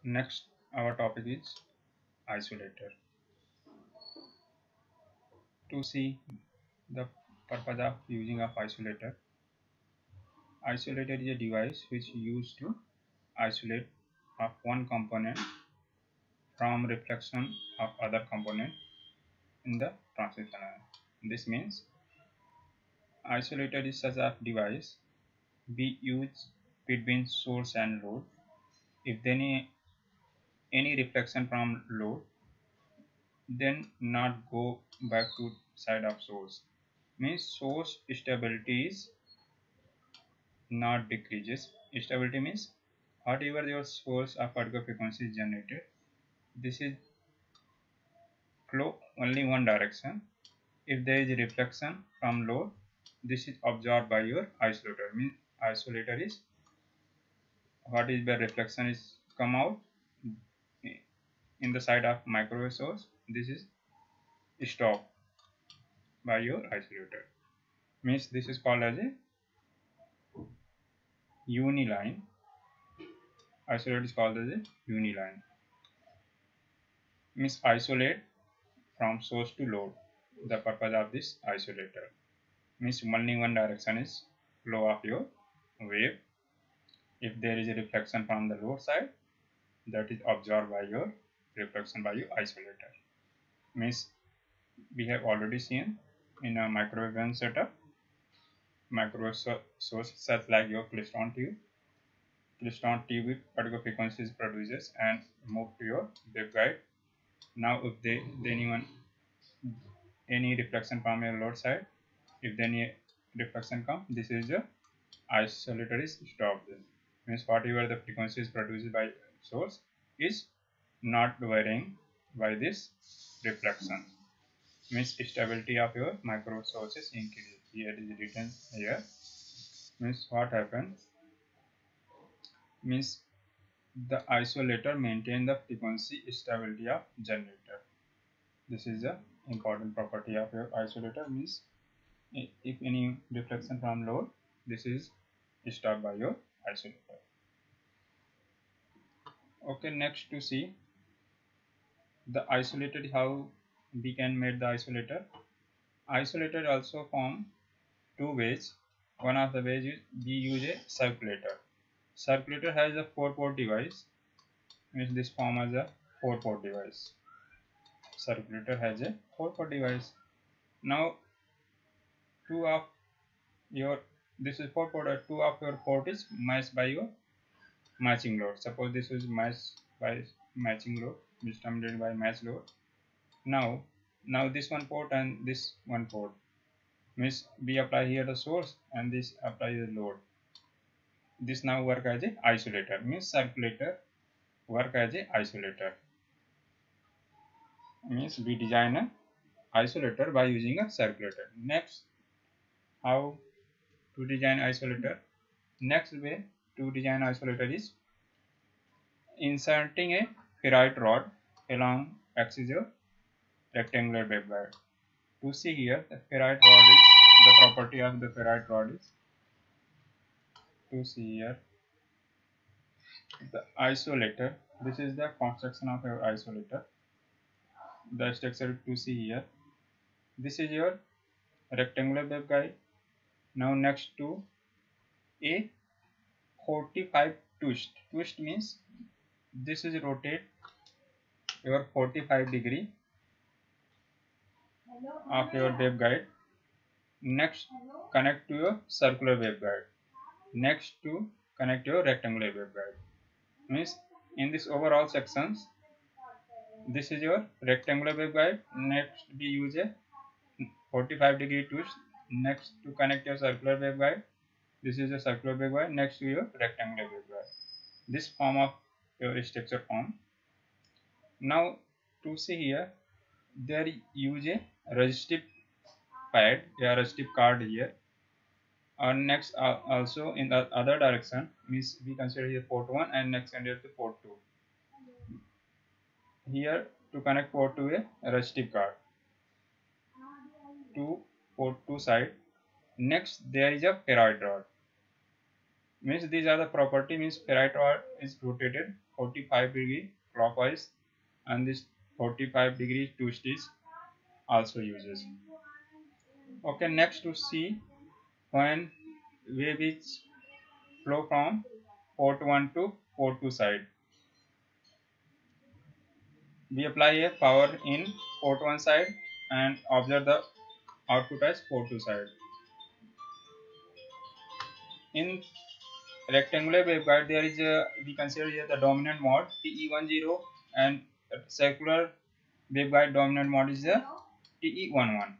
Next, our topic is isolator. To see the purpose of using of isolator, isolator is a device which is used to isolate of one component from reflection of other component in the transmission line. This means isolator is such a device be used between source and load. If there any reflection from load, then not go back to side of source. Means source stability is not decreases. Stability means whatever your source of particle frequency is generated, this is flow only one direction. If there is a reflection from load, this is absorbed by your isolator. Means isolator is what is the reflection is come out in the side of microwave source. This is stopped by your isolator. Means this is called as a uniline. Isolator is called as a uniline. Means isolate from source to load. The purpose of this isolator means only one direction is flow of your wave. If there is a reflection from the load side, that is absorbed by your reflection by your isolator. Means we have already seen in a microwave setup, microwave source such like your klystron tube. Klystron tube with particle frequencies produces and move to your waveguide. Now if any reflection from your load side, if any reflection come, this is the isolator is stopped. Means whatever the frequency is produced by source is not varying by this reflection. Means stability of your micro sources increases. Here is written here. Means what happens? Means the isolator maintain the frequency stability of generator. This is the important property of your isolator. Means if any reflection from load, this is stopped by your isolator. Okay, next to see the isolator, how we can make the isolator. Isolator also form two ways. One of the ways is we use a circulator. Circulator has a 4-port device. Means this form as a 4-port device. Circulator has a 4-port device. Now two of your this is 4-port. Two of your port is matched by your matching load. Suppose this is matched by matching load, which terminated by match load. Now this one port and this one port, means we apply here the source and this apply the load. This now work as a isolator. Means circulator work as a isolator. Means we design a isolator by using a circulator. Next, how to design isolator? Next way to design isolator is inserting a ferrite rod along axis of rectangular waveguide. To see here, the ferrite rod is the property of the ferrite rod is to see here the isolator. This is the construction of your isolator. The structure to see here. This is your rectangular waveguide. Now next to a 45 twist. Twist means this is rotate your 45 degree of your waveguide. Next connect to your circular waveguide. Next to connect your rectangular waveguide. Means in this overall sections, this is your rectangular waveguide. Next we use a 45-degree twist. Next to connect your circular waveguide, this is a circular waveguide next to your rectangular waveguide. This form of your structure form. Now to see here, there use a resistive pad, a resistive card here. And next also in the other direction, means we consider here port 1 and next consider the port 2. Here to connect port to a resistive card to port 2 side. Next there is a ferrite rod. Means these are the property, means ferrite rod is rotated 45 degree clockwise, and this 45 degree twist is also uses. Okay, next to see when wave is flow from port 1 to port 2 side. We apply a power in port 1 side and observe the output as port 2 side. In rectangular waveguide, there is a, we consider here the dominant mode TE10, and circular waveguide dominant mode is the TE11.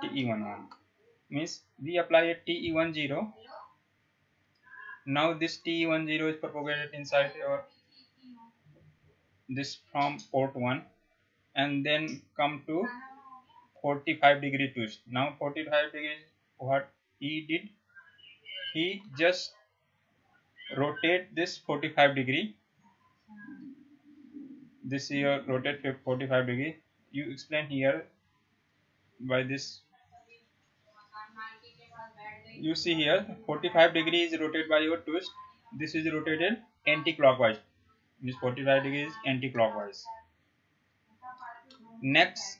TE11 means we apply a TE10. Now this TE10 is propagated inside your this from port 1 and then come to 45-degree twist. Now 45 degrees, what he did, he just rotate this 45-degree. This here rotate 45-degree. You explain here by this. You see here 45 degrees is rotated by your twist. This is rotated anti-clockwise. This 45 degrees anti-clockwise. Next,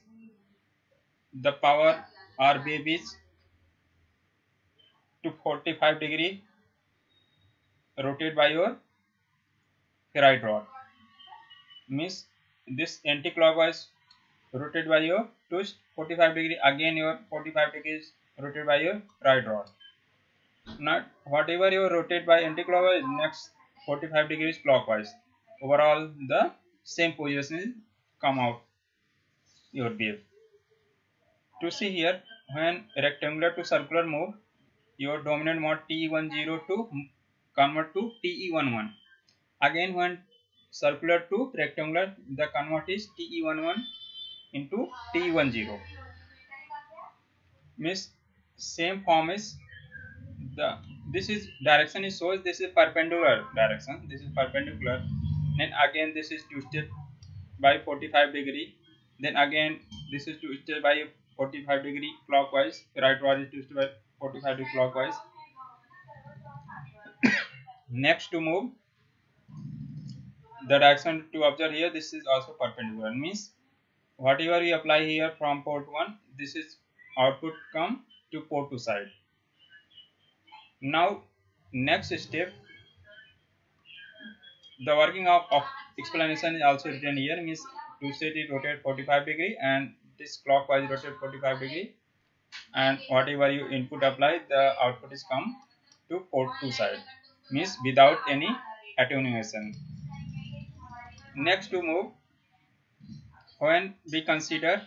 the power or wave is to 45-degree rotate by your ferrite rod. Means this anti-clockwise rotate by your twist 45-degree, again your 45 degrees rotate by your ferrite rod. Not whatever you rotate by anti-clockwise, next 45 degrees clockwise. Overall the same position come out your wave. To see here, when rectangular to circular move, your dominant mode TE10 to convert to TE11. Again when circular to rectangular, the convert is TE11 into TE10. Means same form is the, this is direction is shows, this is perpendicular direction, this is perpendicular, then again this is twisted by 45-degree, then again this is twisted by 45-degree clockwise, right rod is twisted by 45-degree clockwise. Next to move the direction to observe here, this is also perpendicular, means whatever we apply here from port 1, this is output come to port 2 side. Now next step, the working of explanation is also written here, means twisted it rotate 45-degree and this clockwise rotate 45-degree, and whatever you input apply, the output is come to port 2 side, means without any attenuation. Next to move, when we consider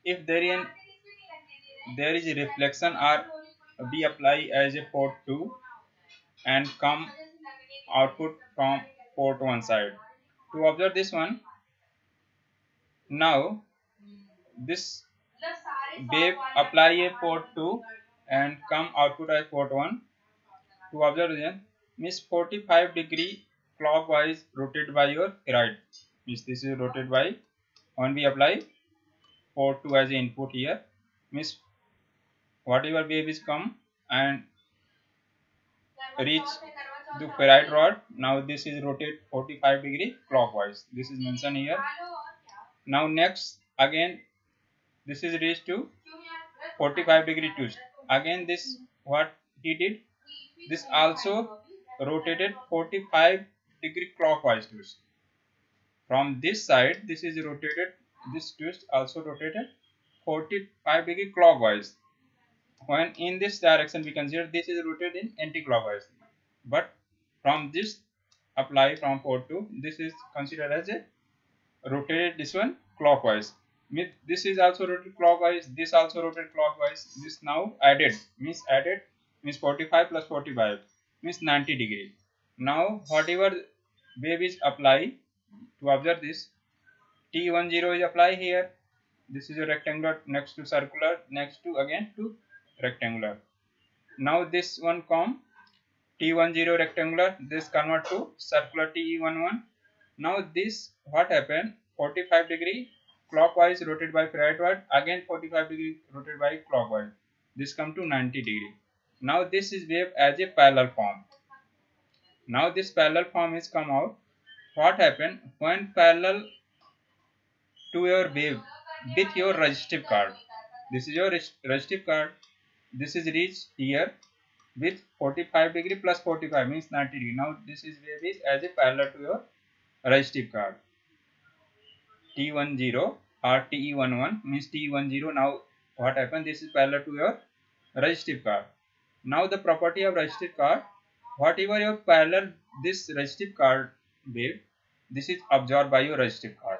if there is a reflection or we apply as a port 2 and come output from port 1 side. To observe this one, now this wave apply a port 2 and come output as port 1. To observe this, means 45-degree clockwise rotate by your right, means this is rotated by, when we apply port 2 as input here, means whatever wave is come and reach the ferrite rod, now this is rotate 45-degree clockwise, this is mentioned here. Now next again this is reached to 45-degree twist, again this what he did, this also rotated 45-degree clockwise twist. From this side this is rotated, this twist also rotated 45-degree clockwise. When in this direction we consider this is rotated in anti-clockwise, but from this apply from port 2, this is considered as a rotated this one clockwise. This is also rotated clockwise, this also rotated clockwise, this now added means 45 plus 45 means 90-degree. Now whatever wave is apply, to observe this T10 is apply here, this is a rectangular next to circular, next to again to rectangular. Now this one come T10 rectangular, this convert to circular TE11. Now this what happened, 45-degree clockwise rotated by ferrite rod, again 45-degree rotated by clockwise, this come to 90-degree. Now this is wave as a parallel form. Now this parallel form is come out. What happened when parallel to your wave with your resistive card? This is your resistive card. This is reached here with 45 degree plus 45 means 90 degree. Now this is wave is as a parallel to your resistive card. T10 or TE11 means T10. Now what happened? This is parallel to your resistive card. Now the property of resistive card, whatever your parallel this resistive card wave, this is absorbed by your resistive card.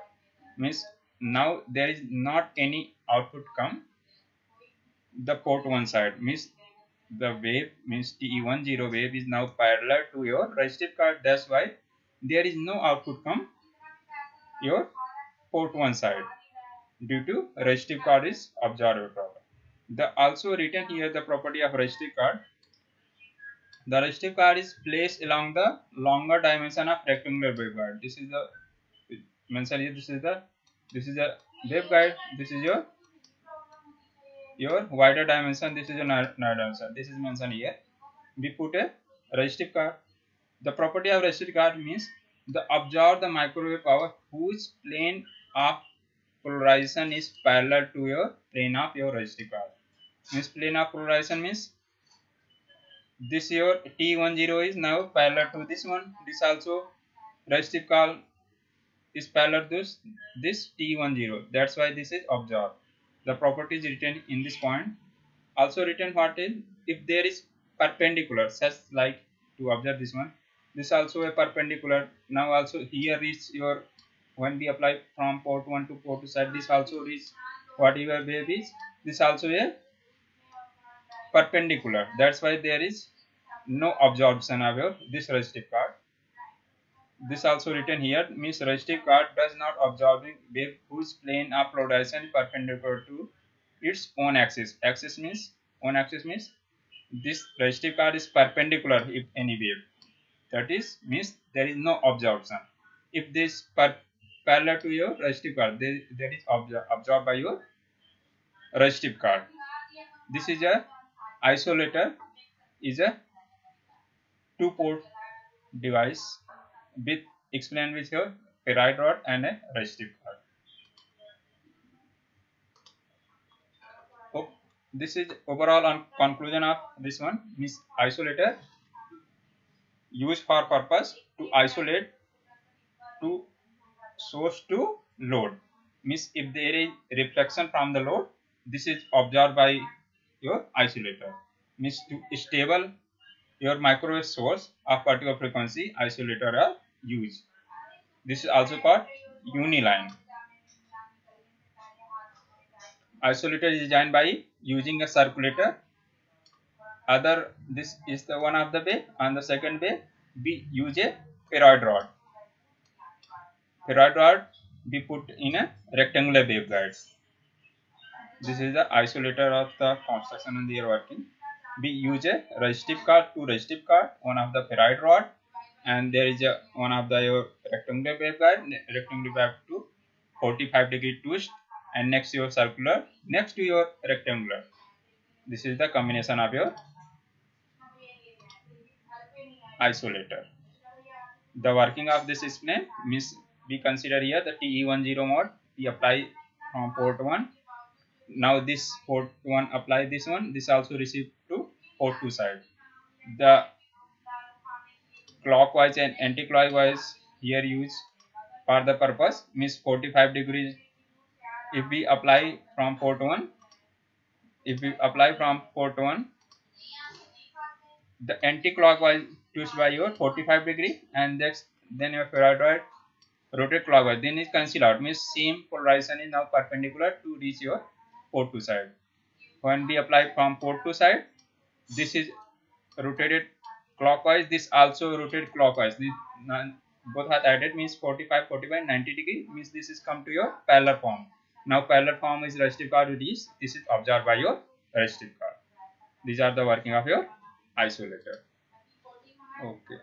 Means now there is not any output come the port one side. Means the wave means TE10 wave is now parallel to your resistive card. That's why there is no output come your port one side due to resistive card is absorbed problem. The also written here the property of resistive card. The resistive card is placed along the longer dimension of rectangular waveguide. This is the mention here. This is the waveguide. This is your wider dimension. This is your narrow dimension. This is mentioned here. We put a resistive card. The property of resistive card means the absorb the microwave power whose plane of polarization is parallel to your plane of your resistive card. Means plane of polarization means this your T10 is now parallel to this one. This also resistive card is parallel to this T10. That's why this is absorbed. The property is written in this point. Also written what is if there is perpendicular such like to observe this one. This also a perpendicular. Now also here is your when we apply from port 1 to port 2 side. This also is whatever wave is. This also a perpendicular. That's why there is no absorption of your this resistive card. This also written here means resistive card does not absorb wave whose plane of polarization is perpendicular to its own axis. Axis means own axis means this resistive card is perpendicular if any wave. That is means there is no absorption. If this parallel to your resistive card, that is absorbed by your resistive card. This is a isolator is a two-port device with explained with your ferrite rod and a resistive card. Oh, this is overall on conclusion of this one. Means isolator used for purpose to isolate to source to load. Means if there is reflection from the load, this is absorbed by your isolator. Means to stable your microwave source of particular frequency, isolator are used. This is also called uniline. Isolator is designed by using a circulator. Other this is the one of the way. On the second way, we use a ferrite rod. Ferrite rod we put in a rectangular waveguide. This is the isolator of the construction and they are working. We use a resistive card, two resistive card, one of the ferrite rod, and there is a one of the your rectangular waveguide, rectangular wave to 45-degree twist, and next your circular, next to your rectangular. This is the combination of your isolator. The working of this display means we consider here the TE10 mode. We apply from port 1. Now this port 1 apply this one. This also receive to port 2 side. The clockwise and anti-clockwise here used for the purpose means 45 degrees. If we apply from port 1, the anti-clockwise twist by your 45 degree and then your ferrite rod rotate clockwise, then is cancel out means same polarization is now perpendicular to reach your port 2 side. When we apply from port 2 side, this is rotated clockwise, this also rotated clockwise. This both are added means 45 90 degree means this is come to your parallel form. Now parallel form is resistive card with this is observed by your resistive card. These are the working of your isolator. Okay.